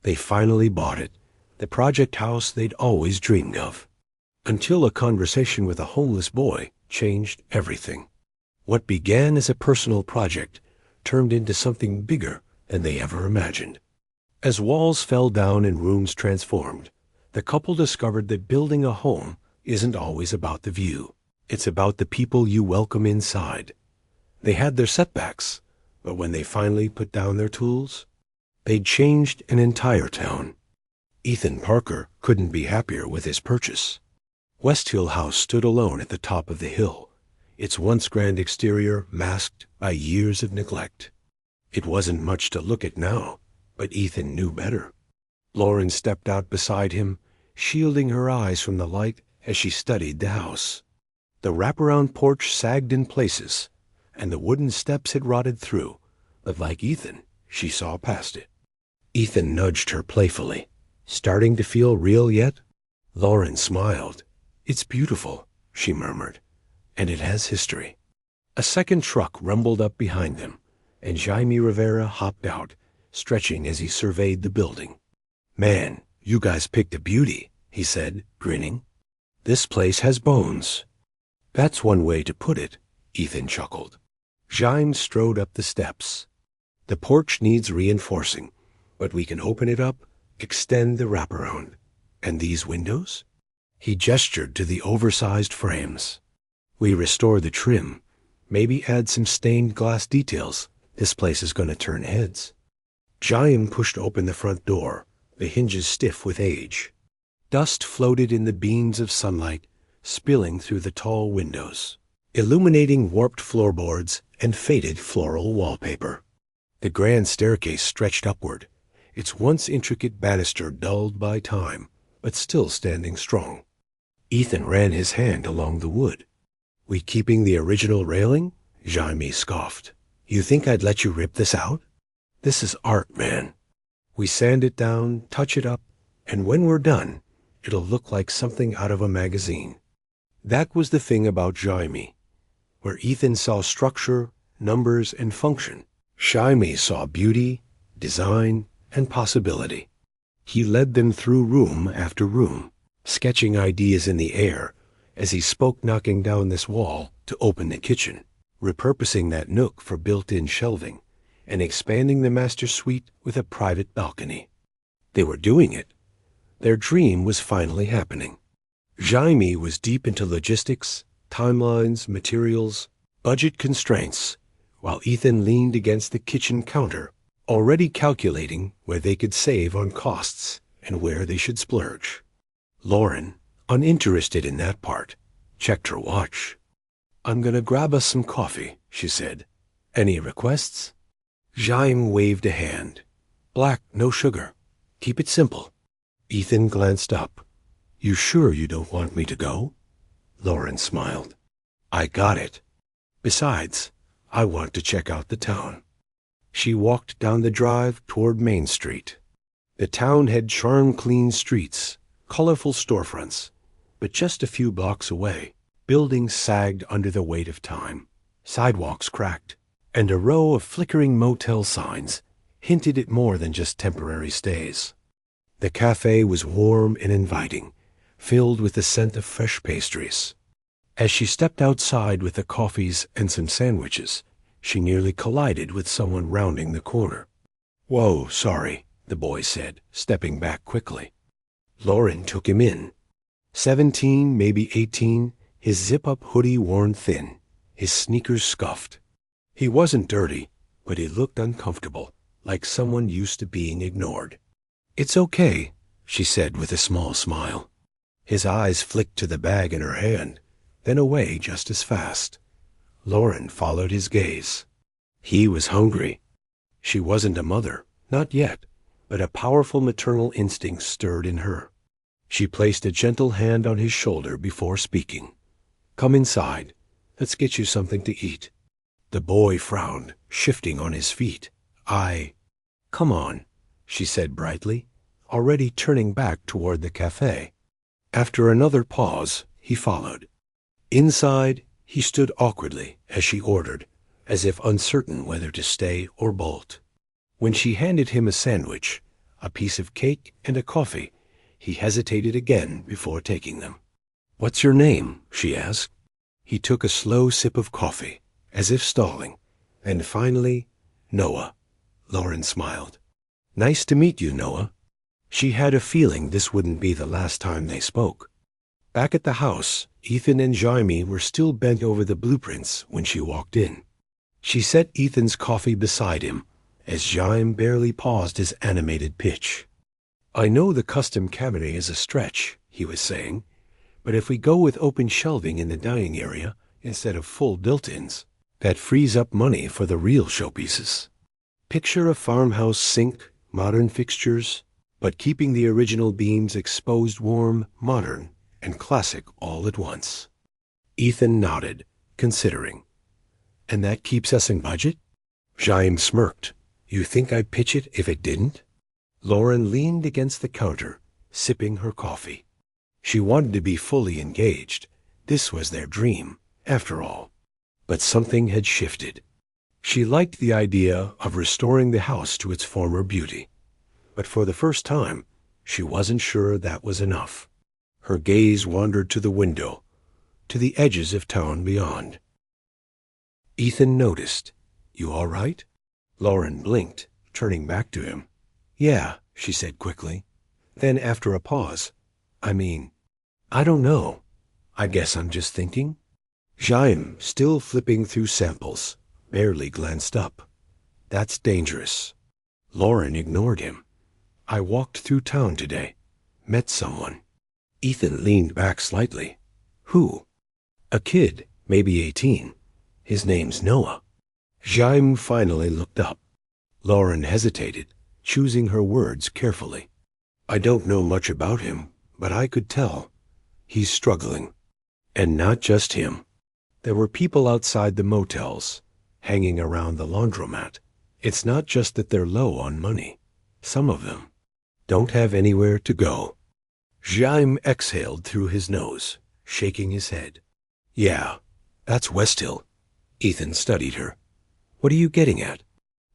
They finally bought it, the project house they'd always dreamed of. Until a conversation with a homeless boy changed everything. What began as a personal project turned into something bigger than they ever imagined. As walls fell down and rooms transformed, the couple discovered that building a home isn't always about the view. It's about the people you welcome inside. They had their setbacks, but when they finally put down their tools, they'd changed an entire town. Ethan Parker couldn't be happier with his purchase. West Hill House stood alone at the top of the hill, its once grand exterior masked by years of neglect. It wasn't much to look at now, but Ethan knew better. Lauren stepped out beside him, shielding her eyes from the light as she studied the house. The wraparound porch sagged in places, and the wooden steps had rotted through, but like Ethan, she saw past it. Ethan nudged her playfully. "Starting to feel real yet?" Lauren smiled. "It's beautiful," she murmured, "and it has history." A second truck rumbled up behind them, and Jaime Rivera hopped out, stretching as he surveyed the building. "Man, you guys picked a beauty," he said, grinning. "This place has bones." "That's one way to put it," Ethan chuckled. Jaime strode up the steps. "The porch needs reinforcing, but we can open it up, extend the wraparound. And these windows?" He gestured to the oversized frames. "We restore the trim, maybe add some stained glass details. This place is going to turn heads." Jaime pushed open the front door, the hinges stiff with age. Dust floated in the beams of sunlight, spilling through the tall windows, illuminating warped floorboards and faded floral wallpaper. The grand staircase stretched upward, its once intricate banister dulled by time, but still standing strong. Ethan ran his hand along the wood. "We keeping the original railing?" Jaime scoffed. "You think I'd let you rip this out? This is art, man. We sand it down, touch it up, and when we're done, it'll look like something out of a magazine." That was the thing about Jaime. Where Ethan saw structure, numbers, and function, Jaime saw beauty, design, and possibility. He led them through room after room, sketching ideas in the air as he spoke, knocking down this wall to open the kitchen, repurposing that nook for built-in shelving, and expanding the master suite with a private balcony. They were doing it. Their dream was finally happening. Jaime was deep into logistics, timelines, materials, budget constraints, while Ethan leaned against the kitchen counter, already calculating where they could save on costs and where they should splurge. Lauren, uninterested in that part, checked her watch. "I'm gonna grab us some coffee," she said. "Any requests?" Jaime waved a hand. "Black, no sugar. Keep it simple." Ethan glanced up. "You sure you don't want me to go?" Lauren smiled. "I got it. Besides, I want to check out the town." She walked down the drive toward Main Street. The town had charm-clean streets, colorful storefronts, but just a few blocks away, buildings sagged under the weight of time, sidewalks cracked, and a row of flickering motel signs hinted at more than just temporary stays. The cafe was warm and inviting, filled with the scent of fresh pastries. As she stepped outside with the coffees and some sandwiches, she nearly collided with someone rounding the corner. "Whoa, sorry," the boy said, stepping back quickly. Lauren took him in. 17, maybe 18, his zip-up hoodie worn thin, his sneakers scuffed. He wasn't dirty, but he looked uncomfortable, like someone used to being ignored. "It's okay," she said with a small smile. His eyes flicked to the bag in her hand, then away just as fast. Lauren followed his gaze. He was hungry. She wasn't a mother, not yet, but a powerful maternal instinct stirred in her. She placed a gentle hand on his shoulder before speaking. "Come inside. Let's get you something to eat." The boy frowned, shifting on his feet. "Come on," she said brightly, already turning back toward the cafe. After another pause, he followed. Inside, he stood awkwardly as she ordered, as if uncertain whether to stay or bolt. When she handed him a sandwich, a piece of cake, and a coffee. He hesitated again before taking them. "What's your name?" she asked. He took a slow sip of coffee, as if stalling, and finally, "Noah." Lauren smiled. "Nice to meet you, Noah." She had a feeling this wouldn't be the last time they spoke. Back at the house, Ethan and Jaime were still bent over the blueprints when she walked in. She set Ethan's coffee beside him, as Jaime barely paused his animated pitch. "I know the custom cabinet is a stretch," he was saying, "but if we go with open shelving in the dining area instead of full built-ins, that frees up money for the real showpieces. Picture a farmhouse sink, modern fixtures, but keeping the original beams exposed, warm, modern, and classic all at once." Ethan nodded, considering. "And that keeps us in budget?" Jaime smirked. "You think I'd pitch it if it didn't?" Lauren leaned against the counter, sipping her coffee. She wanted to be fully engaged. This was their dream, after all. But something had shifted. She liked the idea of restoring the house to its former beauty. But for the first time, she wasn't sure that was enough. Her gaze wandered to the window, to the edges of town beyond. Ethan noticed. "You all right?" Lauren blinked, turning back to him. "Yeah," she said quickly. Then after a pause, I don't know. I guess I'm just thinking." Jaime, still flipping through samples, barely glanced up. "That's dangerous." Lauren ignored him. "I walked through town today. Met someone." Ethan leaned back slightly. "Who?" "A kid, maybe 18. His name's Noah." Jaime finally looked up. Lauren hesitated, choosing her words carefully. "I don't know much about him, but I could tell. He's struggling. And not just him. There were people outside the motels, hanging around the laundromat. It's not just that they're low on money. Some of them don't have anywhere to go." Jaime exhaled through his nose, shaking his head. "Yeah, that's Westhill." Ethan studied her. "What are you getting at?"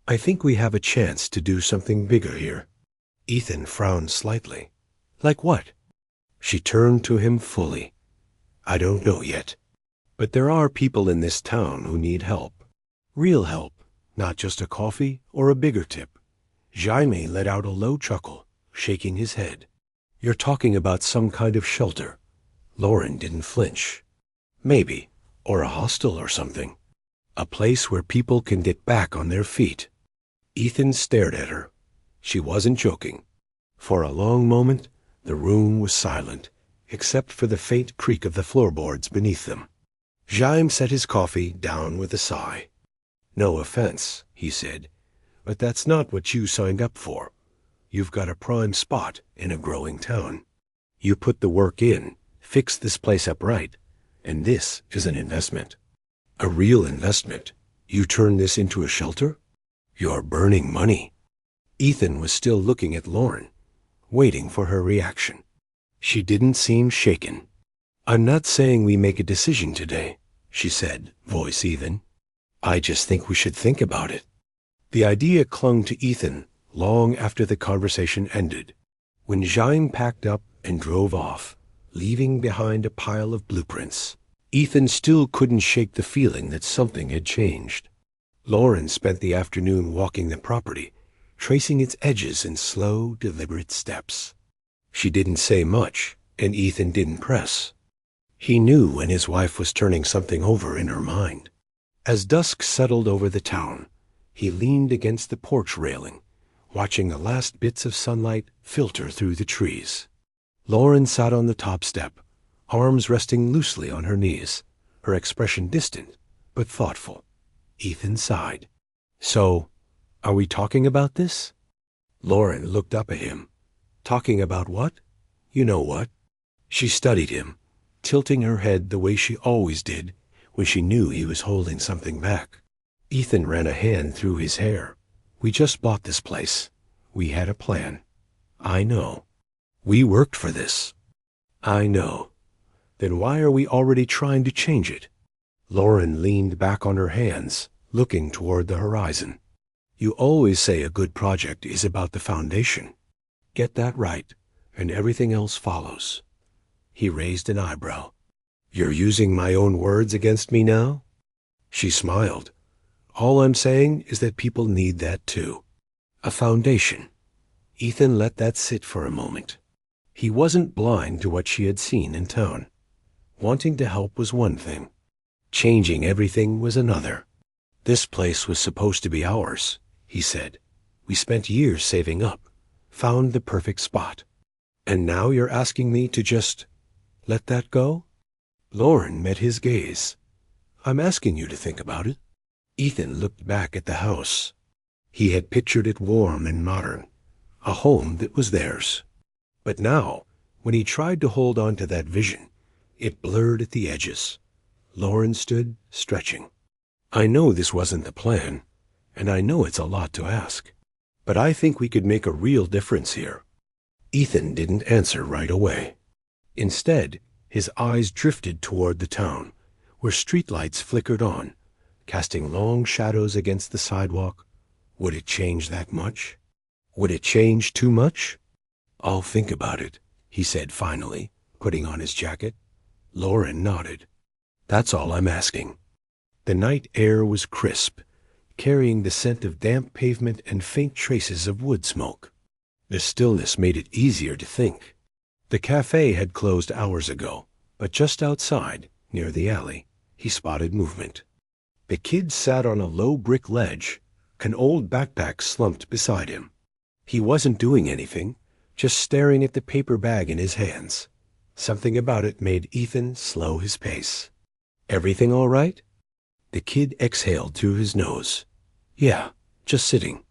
"I think we have a chance to do something bigger here." Ethan frowned slightly. "Like what?" She turned to him fully. "I don't know yet. But there are people in this town who need help. Real help, not just a coffee or a bigger tip." Jaime let out a low chuckle, shaking his head. "You're talking about some kind of shelter." Lauren didn't flinch. "Maybe, or a hostel or something. A place where people can get back on their feet." Ethan stared at her. She wasn't joking. For a long moment, the room was silent, except for the faint creak of the floorboards beneath them. Jaime set his coffee down with a sigh. "No offense," he said, "but that's not what you signed up for. You've got a prime spot in a growing town. You put the work in, fix this place up right, and this is an investment. A real investment. You turn this into a shelter? You're burning money." Ethan was still looking at Lauren, waiting for her reaction. She didn't seem shaken. "I'm not saying we make a decision today," she said, voice even. "I just think we should think about it." The idea clung to Ethan long after the conversation ended. When Jaime packed up and drove off, leaving behind a pile of blueprints, Ethan still couldn't shake the feeling that something had changed. Lauren spent the afternoon walking the property, tracing its edges in slow, deliberate steps. She didn't say much, and Ethan didn't press. He knew when his wife was turning something over in her mind. As dusk settled over the town, he leaned against the porch railing, watching the last bits of sunlight filter through the trees. Lauren sat on the top step, arms resting loosely on her knees, her expression distant but thoughtful. Ethan sighed. "So, are we talking about this?" Lauren looked up at him. "Talking about what?" "You know what." She studied him, tilting her head the way she always did when she knew he was holding something back. Ethan ran a hand through his hair. "We just bought this place. We had a plan." "I know." "We worked for this." "I know." "Then why are we already trying to change it?" Lauren leaned back on her hands, looking toward the horizon. "You always say a good project is about the foundation. Get that right, and everything else follows. He raised an eyebrow. You're using my own words against me now? She smiled. All I'm saying is that people need that too. A foundation. Ethan let that sit for a moment. He wasn't blind to what she had seen in town. Wanting to help was one thing. Changing everything was another. This place was supposed to be ours, he said. We spent years saving up, found the perfect spot. And now you're asking me to just let that go? Lauren met his gaze. I'm asking you to think about it. Ethan looked back at the house. He had pictured it warm and modern, a home that was theirs. But now, when he tried to hold on to that vision, it blurred at the edges. Lauren stood, stretching. I know this wasn't the plan, and I know it's a lot to ask, but I think we could make a real difference here. Ethan didn't answer right away. Instead, his eyes drifted toward the town, where streetlights flickered on, casting long shadows against the sidewalk. Would it change that much? Would it change too much? I'll think about it, he said finally, putting on his jacket. Lauren nodded. That's all I'm asking. The night air was crisp, carrying the scent of damp pavement and faint traces of wood smoke. The stillness made it easier to think. The cafe had closed hours ago, but just outside, near the alley, he spotted movement. The kid sat on a low brick ledge, an old backpack slumped beside him. He wasn't doing anything, just staring at the paper bag in his hands. Something about it made Ethan slow his pace. Everything all right? The kid exhaled through his nose. Yeah, just sitting.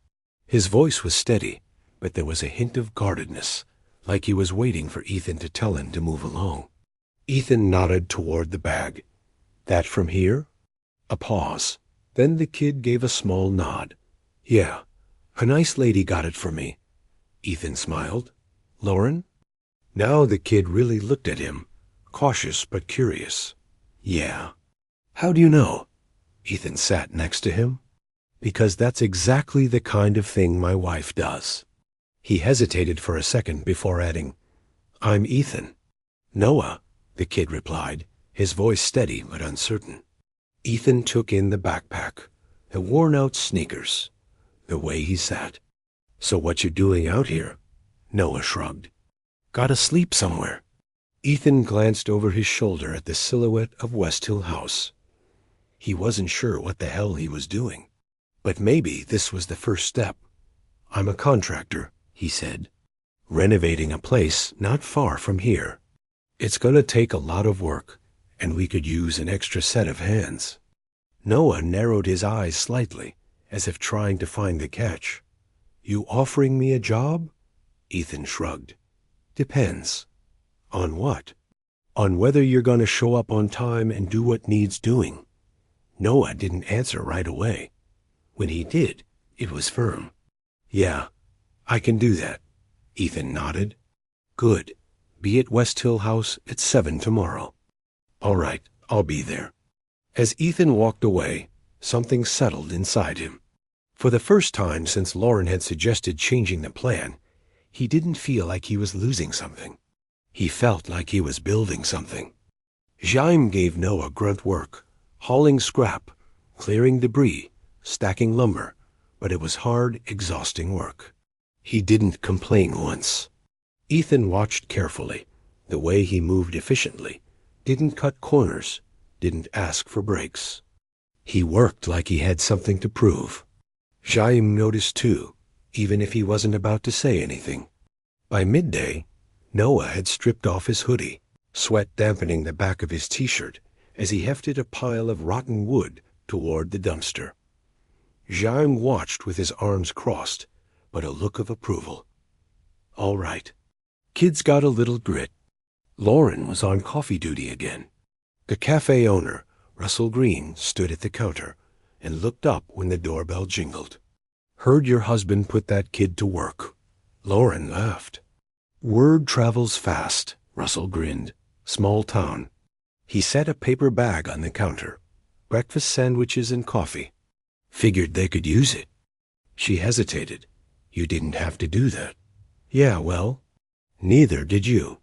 His voice was steady, but there was a hint of guardedness, like he was waiting for Ethan to tell him to move along. Ethan nodded toward the bag. That from here? A pause. Then the kid gave a small nod. Yeah, a nice lady got it for me. Ethan smiled. Lauren? Now the kid really looked at him, cautious but curious. Yeah. How do you know? Ethan sat next to him. Because that's exactly the kind of thing my wife does. He hesitated for a second before adding, I'm Ethan. Noah, the kid replied, his voice steady but uncertain. Ethan took in the backpack, the worn-out sneakers, the way he sat. So what you doing out here? Noah shrugged. Gotta sleep somewhere. Ethan glanced over his shoulder at the silhouette of West Hill House. He wasn't sure what the hell he was doing, but maybe this was the first step. I'm a contractor, he said, renovating a place not far from here. It's gonna take a lot of work, and we could use an extra set of hands. Noah narrowed his eyes slightly, as if trying to find the catch. You offering me a job? Ethan shrugged. Depends. On what? On whether you're going to show up on time and do what needs doing. Noah didn't answer right away. When he did, it was firm. Yeah, I can do that. Ethan nodded. Good. Be at West Hill House at 7 tomorrow. All right, I'll be there. As Ethan walked away, something settled inside him. For the first time since Lauren had suggested changing the plan, he didn't feel like he was losing something. He felt like he was building something. Jaime gave Noah grunt work, hauling scrap, clearing debris, stacking lumber, but it was hard, exhausting work. He didn't complain once. Ethan watched carefully, the way he moved efficiently, didn't cut corners, didn't ask for breaks. He worked like he had something to prove. Jaime noticed too, even if he wasn't about to say anything. By midday, Noah had stripped off his hoodie, sweat dampening the back of his t-shirt as he hefted a pile of rotten wood toward the dumpster. Jaime watched with his arms crossed, but a look of approval. All right. Kid's got a little grit. Lauren was on coffee duty again. The cafe owner, Russell Green, stood at the counter and looked up when the doorbell jingled. Heard your husband put that kid to work. Lauren laughed. Word travels fast, Russell grinned. Small town. He set a paper bag on the counter. Breakfast sandwiches and coffee. Figured they could use it. She hesitated. You didn't have to do that. Yeah, well, neither did you.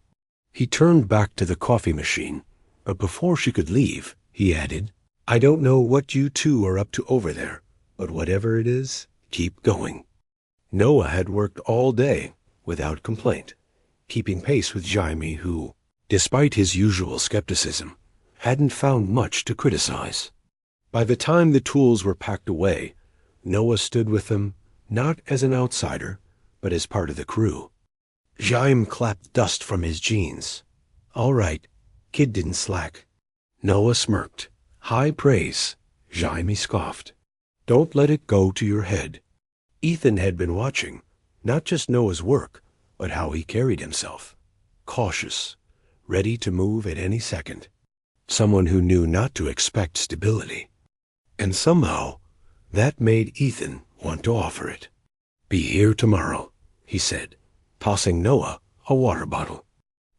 He turned back to the coffee machine, but before she could leave, he added, I don't know what you two are up to over there, but whatever it is, keep going. Noah had worked all day without complaint, keeping pace with Jaime who, despite his usual skepticism, hadn't found much to criticize. By the time the tools were packed away, Noah stood with them not as an outsider, but as part of the crew. Jaime clapped dust from his jeans. All right, kid didn't slack. Noah smirked. High praise. Jaime scoffed. Don't let it go to your head. Ethan had been watching, not just Noah's work, but how he carried himself. Cautious, ready to move at any second. Someone who knew not to expect stability. And somehow, that made Ethan want to offer it. Be here tomorrow, he said, tossing Noah a water bottle.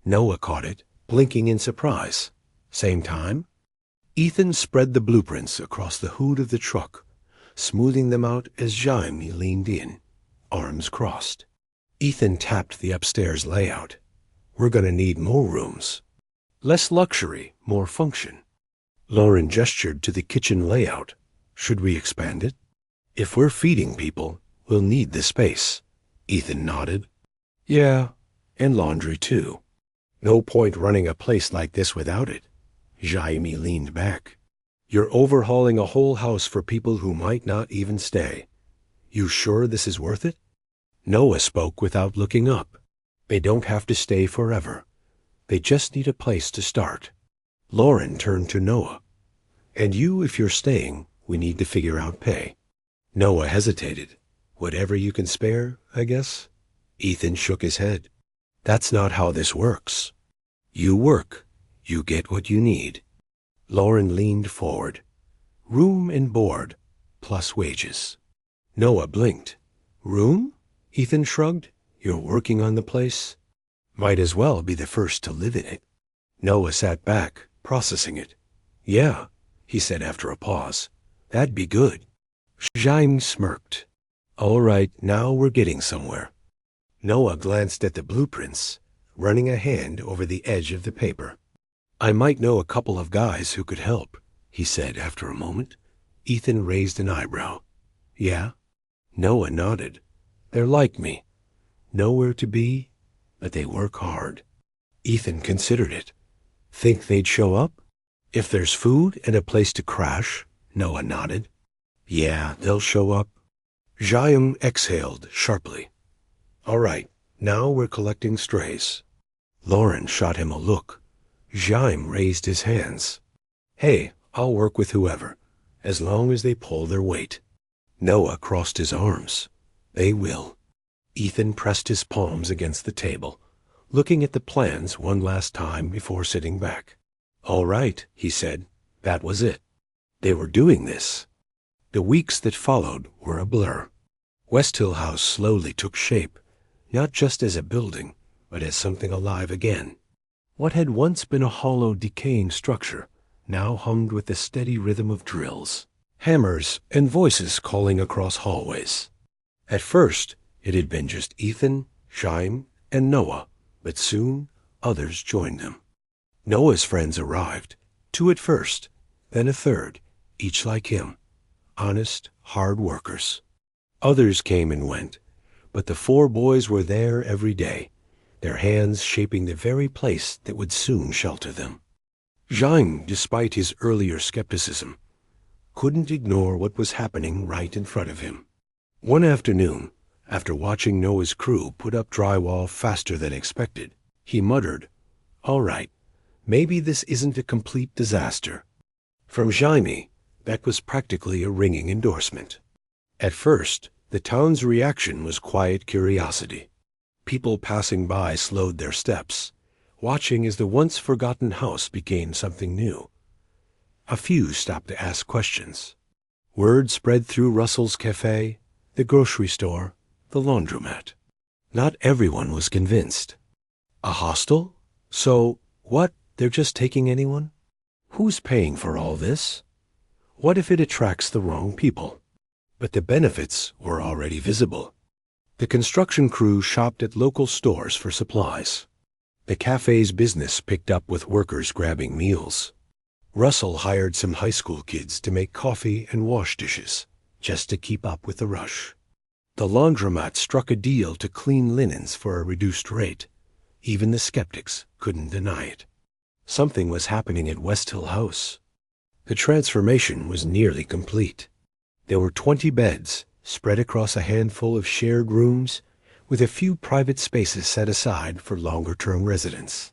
Noah caught it, blinking in surprise. Same time? Ethan spread the blueprints across the hood of the truck, smoothing them out as Jaime leaned in, arms crossed. Ethan tapped the upstairs layout. We're going to need more rooms. Less luxury, more function. Lauren gestured to the kitchen layout. Should we expand it? If we're feeding people, we'll need the space. Ethan nodded. Yeah, and laundry too. No point running a place like this without it. Jaime leaned back. You're overhauling a whole house for people who might not even stay. You sure this is worth it? Noah spoke without looking up. They don't have to stay forever. They just need a place to start. Lauren turned to Noah. And you, if you're staying, we need to figure out pay. Noah hesitated. Whatever you can spare, I guess? Ethan shook his head. That's not how this works. You work. You get what you need. Lauren leaned forward. Room and board, plus wages. Noah blinked. Room? Ethan shrugged. You're working on the place? Might as well be the first to live in it. Noah sat back, processing it. Yeah, he said after a pause. That'd be good. Jaime smirked. All right, now we're getting somewhere. Noah glanced at the blueprints, running a hand over the edge of the paper. I might know a couple of guys who could help, he said after a moment. Ethan raised an eyebrow. Yeah? Noah nodded. They're like me. Nowhere to be, but they work hard. Ethan considered it. Think they'd show up? If there's food and a place to crash, Noah nodded. Yeah, they'll show up. Jaime exhaled sharply. All right, now we're collecting strays. Lauren shot him a look. Jaime raised his hands. Hey, I'll work with whoever, as long as they pull their weight. Noah crossed his arms. They will. Ethan pressed his palms against the table, looking at the plans one last time before sitting back. All right, he said. That was it. They were doing this. The weeks that followed were a blur. West Hill House slowly took shape, not just as a building, but as something alive again. What had once been a hollow, decaying structure now hummed with the steady rhythm of drills, hammers, and voices calling across hallways. At first, it had been just Ethan, Jaime, and Noah, but soon others joined them. Noah's friends arrived, two at first, then a third, each like him, honest, hard workers. Others came and went, but the four boys were there every day, their hands shaping the very place that would soon shelter them. Jaime, despite his earlier skepticism, couldn't ignore what was happening right in front of him. One afternoon, after watching Noah's crew put up drywall faster than expected, he muttered, All right, maybe this isn't a complete disaster. From Jaime, that was practically a ringing endorsement. At first, the town's reaction was quiet curiosity. People passing by slowed their steps, watching as the once-forgotten house became something new. A few stopped to ask questions. Word spread through Russell's Cafe, the grocery store, the laundromat. Not everyone was convinced. A hostel? So, what, they're just taking anyone? Who's paying for all this? What if it attracts the wrong people? But the benefits were already visible. The construction crew shopped at local stores for supplies. The cafe's business picked up with workers grabbing meals. Russell hired some high school kids to make coffee and wash dishes, just to keep up with the rush. The laundromat struck a deal to clean linens for a reduced rate. Even the skeptics couldn't deny it. Something was happening at West Hill House. The transformation was nearly complete. There were 20 beds spread across a handful of shared rooms, with a few private spaces set aside for longer-term residents.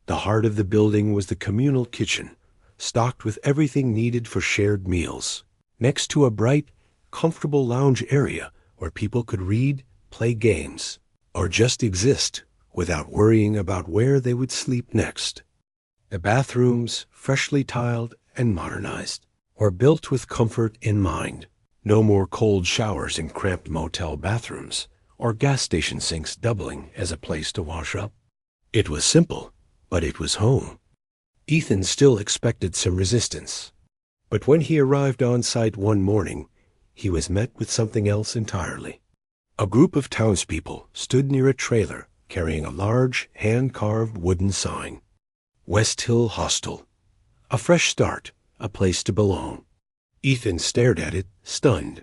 The heart of the building was the communal kitchen, stocked with everything needed for shared meals, next to a bright, comfortable lounge area where people could read, play games, or just exist without worrying about where they would sleep next. The bathrooms, freshly tiled and modernized, were built with comfort in mind. No more cold showers in cramped motel bathrooms, or gas station sinks doubling as a place to wash up. It was simple, but it was home. Ethan still expected some resistance, but when he arrived on site one morning, he was met with something else entirely. A group of townspeople stood near a trailer carrying a large, hand-carved wooden sign. West Hill Hostel. A fresh start, a place to belong. Ethan stared at it, stunned.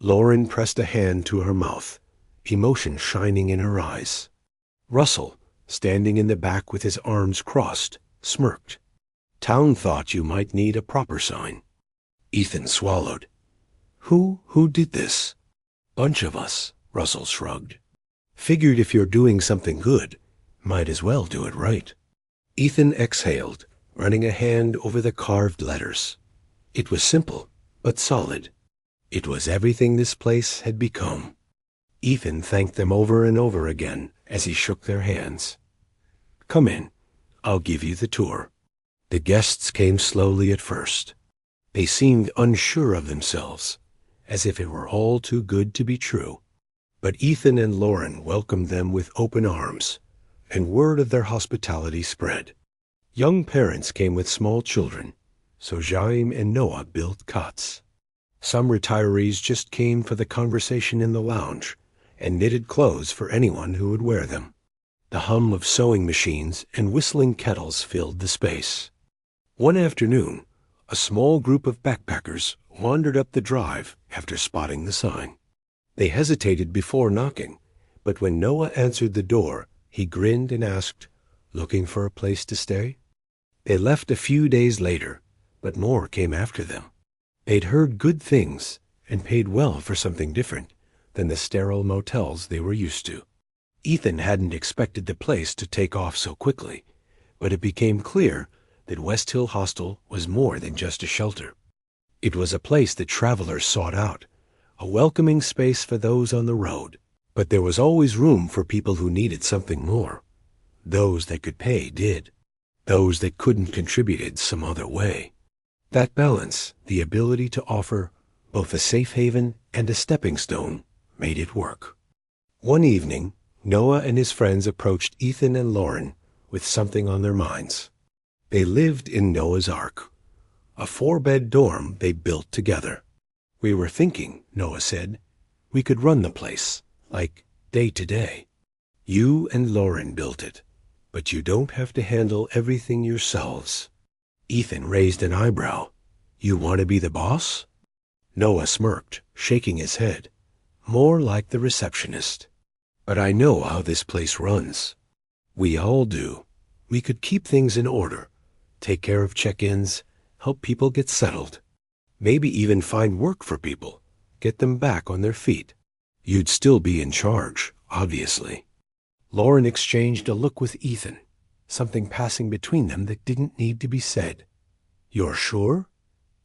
Lauren pressed a hand to her mouth, emotion shining in her eyes. Russell, standing in the back with his arms crossed, smirked. Town thought you might need a proper sign. Ethan swallowed. Who did this? Bunch of us, Russell shrugged. Figured if you're doing something good, might as well do it right. Ethan exhaled, running a hand over the carved letters. It was simple, but solid. It was everything this place had become. Ethan thanked them over and over again as he shook their hands. Come in. I'll give you the tour. The guests came slowly at first. They seemed unsure of themselves, as if it were all too good to be true. But Ethan and Lauren welcomed them with open arms, and word of their hospitality spread. Young parents came with small children, so Jaime and Noah built cots. Some retirees just came for the conversation in the lounge and knitted clothes for anyone who would wear them. The hum of sewing machines and whistling kettles filled the space. One afternoon, a small group of backpackers wandered up the drive after spotting the sign. They hesitated before knocking, but when Noah answered the door, he grinned and asked, "Looking for a place to stay?" They left a few days later, but more came after them. They'd heard good things and paid well for something different than the sterile motels they were used to. Ethan hadn't expected the place to take off so quickly, but it became clear that West Hill Hostel was more than just a shelter. It was a place that travelers sought out, a welcoming space for those on the road. But there was always room for people who needed something more. Those that could pay did. Those that couldn't contributed some other way. That balance, the ability to offer both a safe haven and a stepping stone, made it work. One evening, Noah and his friends approached Ethan and Lauren with something on their minds. They lived in Noah's Ark, a 4-bed dorm they built together. We were thinking, Noah said, we could run the place, like day to day. You and Lauren built it, but you don't have to handle everything yourselves. Ethan raised an eyebrow. You want to be the boss? Noah smirked, shaking his head, more like the receptionist. But I know how this place runs. We all do. We could keep things in order, take care of check-ins, help people get settled, maybe even find work for people, get them back on their feet. You'd still be in charge, obviously. Lauren exchanged a look with Ethan, something passing between them that didn't need to be said. You're sure?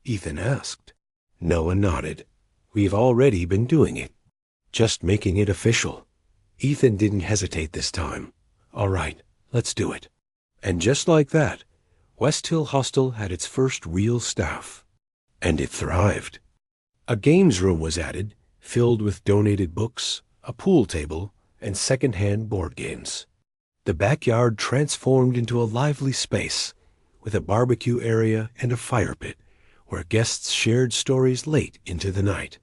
Ethan asked. Noah nodded. We've already been doing it. Just making it official. Ethan didn't hesitate this time. All right, let's do it. And just like that, West Hill Hostel had its first real staff. And it thrived. A games room was added, filled with donated books, a pool table, and second-hand board games. The backyard transformed into a lively space, with a barbecue area and a fire pit, where guests shared stories late into the night.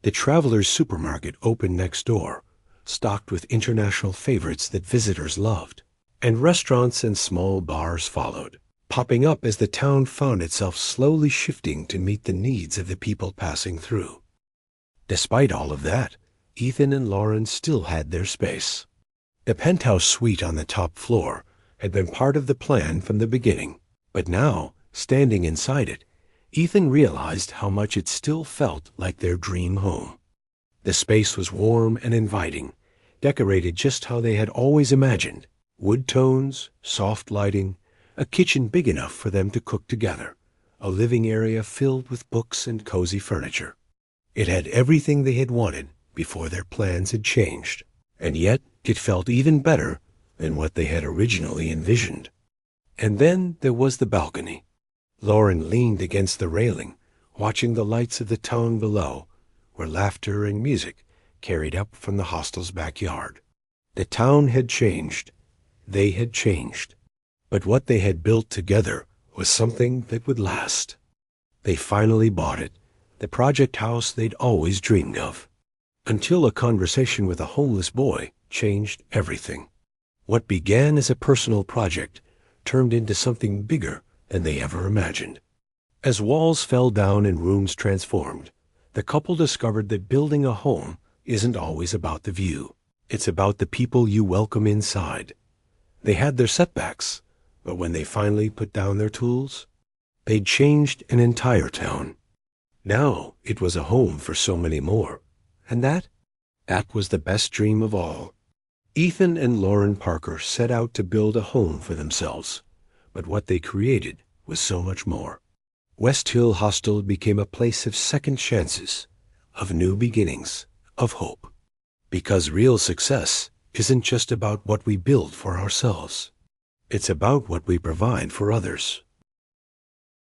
The Travelers' Supermarket opened next door, stocked with international favorites that visitors loved. And restaurants and small bars followed, popping up as the town found itself slowly shifting to meet the needs of the people passing through. Despite all of that, Ethan and Lauren still had their space. The penthouse suite on the top floor had been part of the plan from the beginning, but now, standing inside it, Ethan realized how much it still felt like their dream home. The space was warm and inviting, decorated just how they had always imagined: wood tones, soft lighting, a kitchen big enough for them to cook together, a living area filled with books and cozy furniture. It had everything they had wanted before their plans had changed, and yet it felt even better than what they had originally envisioned. And then there was the balcony. Lauren leaned against the railing, watching the lights of the town below, where laughter and music carried up from the hostel's backyard. The town had changed. They had changed. But what they had built together was something that would last. They finally bought it, the project house they'd always dreamed of. Until a conversation with a homeless boy changed everything. What began as a personal project turned into something bigger than they ever imagined. As walls fell down and rooms transformed, the couple discovered that building a home isn't always about the view. It's about the people you welcome inside. They had their setbacks, but when they finally put down their tools, they'd changed an entire town. Now it was a home for so many more. And that was the best dream of all. Ethan and Lauren Parker set out to build a home for themselves, but what they created was so much more. West Hill Hostel became a place of second chances, of new beginnings, of hope. Because real success isn't just about what we build for ourselves. It's about what we provide for others.